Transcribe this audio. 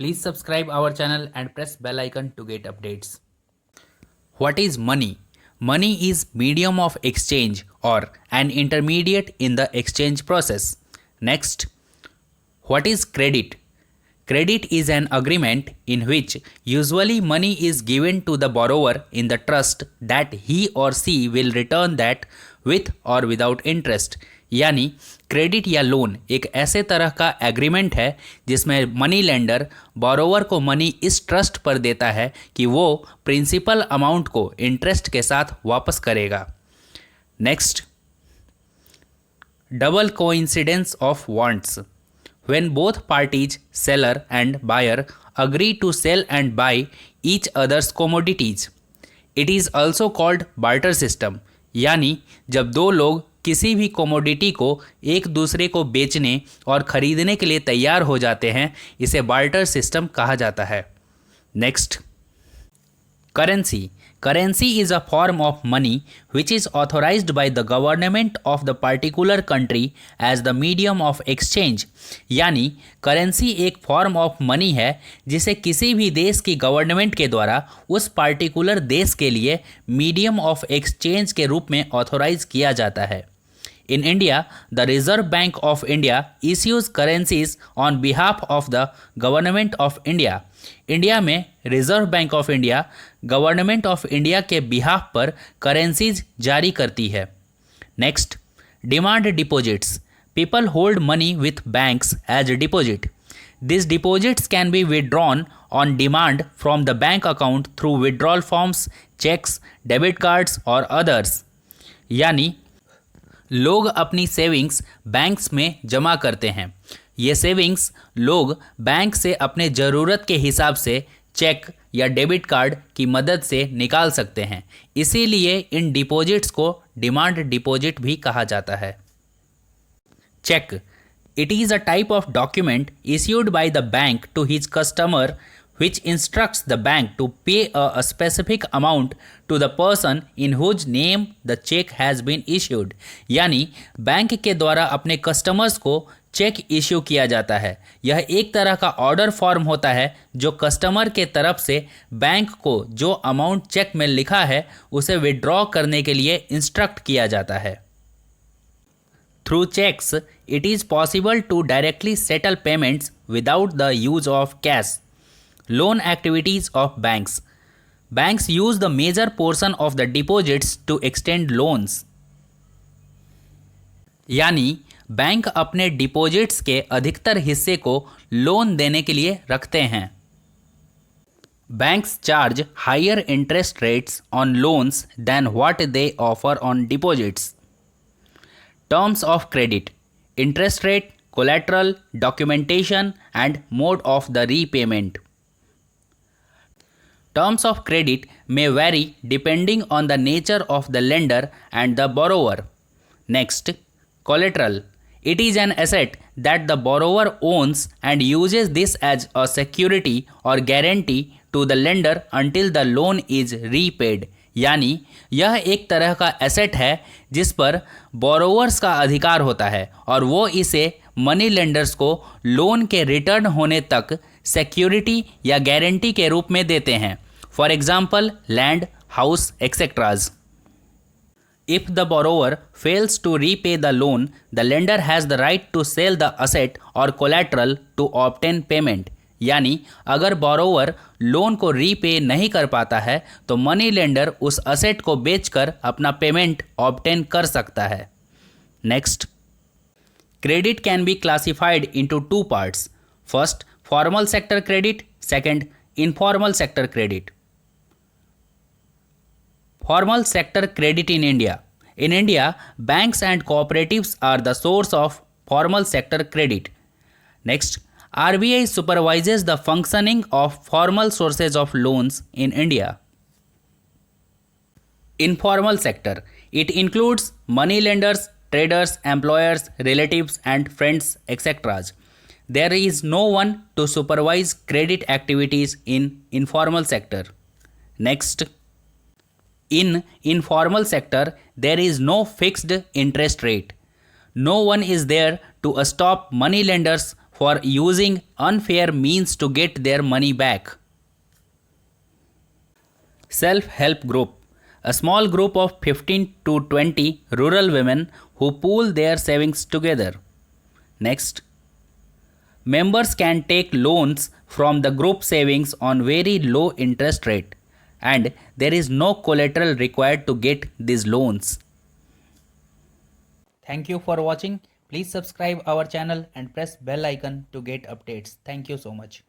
Please subscribe our channel and press bell icon to get updates. What is money? Money is medium of exchange or an intermediate in the exchange process. Next, what is credit? Credit is an agreement in which usually money is given to the borrower in the trust that he or she will return that with or without interest. यानी credit या loan एक ऐसे तरह का agreement है जिसमें money lender borrower को money इस ट्रस्ट पर देता है कि वो प्रिंसिपल अमाउंट को इंटरेस्ट के साथ वापस करेगा. Next, double coincidence of wants. When both parties, seller and buyer, agree to sell and buy each other's commodities. It is also called barter system. यानी जब दो लोग किसी भी कोमोडिटी को एक दूसरे को बेचने और खरीदने के लिए तैयार हो जाते हैं, इसे बार्टर सिस्टम कहा जाता है. Next, currency. Currency is a form of money which is authorized by the government of the particular country as the medium of exchange. यानी करेंसी एक फॉर्म ऑफ मनी है जिसे किसी भी देश की गवर्नमेंट के द्वारा उस पार्टिकुलर देश के लिए मीडियम ऑफ एक्सचेंज के रूप में ऑथोराइज किया जाता है. In India, the Reserve Bank of India issues currencies on behalf of the Government of India. India में reserve bank of India government of India के बिहाफ पर करेंसीज जारी करती है. Next, demand deposits. People hold money with banks as deposit. This deposits can be withdrawn on demand from the bank account through withdrawal forms, cheques, debit cards और others. यानी लोग अपनी savings banks में जमा करते हैं. ये सेविंग्स लोग बैंक से अपने ज़रूरत के हिसाब से चेक या डेबिट कार्ड की मदद से निकाल सकते हैं. इसीलिए इन डिपॉजिट्स को डिमांड डिपॉजिट भी कहा जाता है. Cheque. It is a type of document issued by the bank to his customer which instructs the bank to pay a specific amount to the person in whose name the check has been issued. यानी bank के द्वारा अपने customers को check issue किया जाता है. यह एक तरह का ऑर्डर फॉर्म होता है जो कस्टमर के तरफ से बैंक को जो अमाउंट चेक में लिखा है उसे विड्रॉ करने के लिए इंस्ट्रक्ट किया जाता है. Through checks, it is possible to directly settle payments without the use of cash. Loan activities of banks. Banks use the major portion of the deposits to extend loans. यानी bank अपने deposits के अधिकतर हिस्से को loan देने के लिए रखते हैं. Banks charge higher interest rates on loans than what they offer on deposits. Terms of credit. Interest rate, collateral, documentation and mode of the repayment. Terms of credit may vary depending on the nature of the lender and the borrower. Next, collateral. It is an asset that the borrower owns and uses this as a security or guarantee to the lender until the loan is repaid. यानी यह एक तरह का asset है जिस पर borrowers का अधिकार होता है और वो इसे मनी लेंडर्स को लोन के रिटर्न होने तक सिक्योरिटी या गारंटी के रूप में देते हैं. For example land, house etceteras. If the borrower fails to repay the loan, the lender has the right to sell the asset or collateral to obtain payment. यानी अगर बोरोवर लोन को repay नहीं कर पाता है तो मनी लेंडर उस asset को बेचकर अपना पेमेंट ऑब्टेन कर सकता है. Next, credit can be classified into two parts. First, formal sector credit. Second, informal sector credit. Formal sector credit in India. In India, banks and cooperatives are the source of formal sector credit. Next, RBI supervises the functioning of formal sources of loans in India. Informal sector. It includes money lenders, traders, employers, relatives and friends, etc. There is no one to supervise credit activities in informal sector. Next, in informal sector, there is no fixed interest rate. No one is there to stop money lenders for using unfair means to get their money back. Self-help group. A small group of 15 to 20 rural women who pool their savings together. Next, members can take loans from the group savings on very low interest rate, and there is no collateral required to get these loans. Thank you for watching. Please subscribe our channel and press bell icon to get updates. Thank you so much.